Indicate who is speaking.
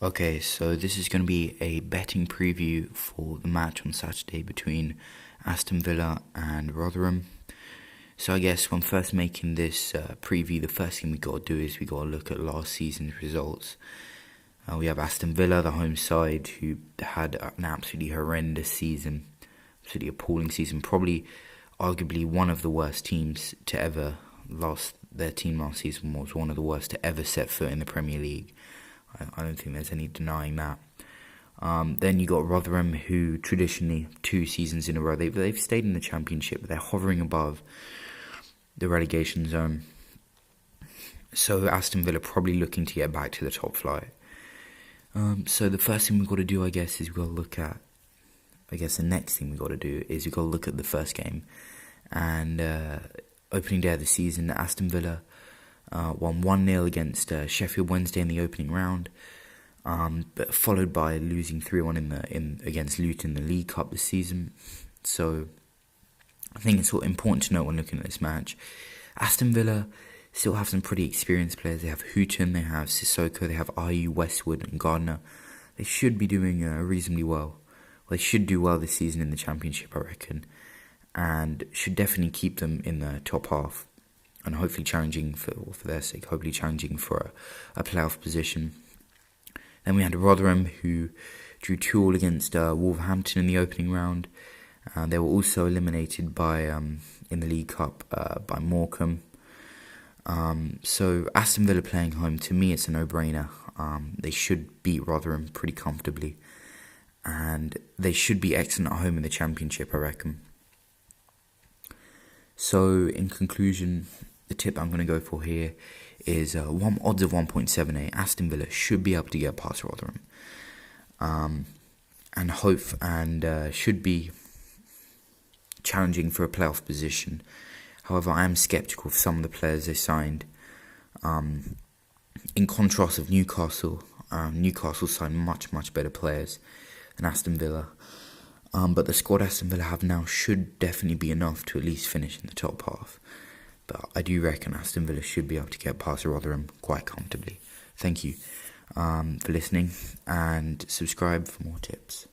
Speaker 1: Okay, so this is going to be a betting preview for the match on Saturday between Aston Villa and Rotherham. So I guess when first making this preview, the first thing we got to do is we got to look at last season's results. We have Aston Villa, the home side, who had an absolutely horrendous season, absolutely appalling season, probably arguably one of the worst teams to ever lost. Their team last season was one of the worst to ever set foot in the Premier League. I don't think there's any denying that. Then you got Rotherham, who traditionally 2 seasons in a row they've stayed in the Championship, but they're hovering above the relegation zone. So Aston Villa probably looking to get back to the top flight. So the first thing we've got to do, I guess, is we've got to look at. I guess the next thing we've got to do is we've got to look at the first game, and opening day of the season, Aston Villa won 1-0 against Sheffield Wednesday in the opening round, but followed by losing 3-1 against Luton in the League Cup this season. So I think it's important to note when looking at this match, Aston Villa still have some pretty experienced players. They have Houghton, they have Sissoko, they have Ayew, Westwood and Gardner. They should be doing reasonably well. They should do well this season in the Championship, I reckon, and should definitely keep them in the top half, and hopefully challenging for their sake, hopefully challenging for a playoff position. Then we had Rotherham, who drew 2-2 against Wolverhampton in the opening round. They were also eliminated by in the League Cup by Morecambe. So Aston Villa playing home, to me it's a no-brainer. They should beat Rotherham pretty comfortably, and they should be excellent at home in the Championship, I reckon. So in conclusion, the tip I'm going to go for here is odds of 1.78. Aston Villa should be able to get past Rotherham, and should be challenging for a playoff position. However, I am sceptical of some of the players they signed. In contrast of Newcastle, Newcastle signed much better players than Aston Villa. But the squad Aston Villa have now should definitely be enough to at least finish in the top half. But I do reckon Aston Villa should be able to get past Rotherham quite comfortably. Thank you for listening, and subscribe for more tips.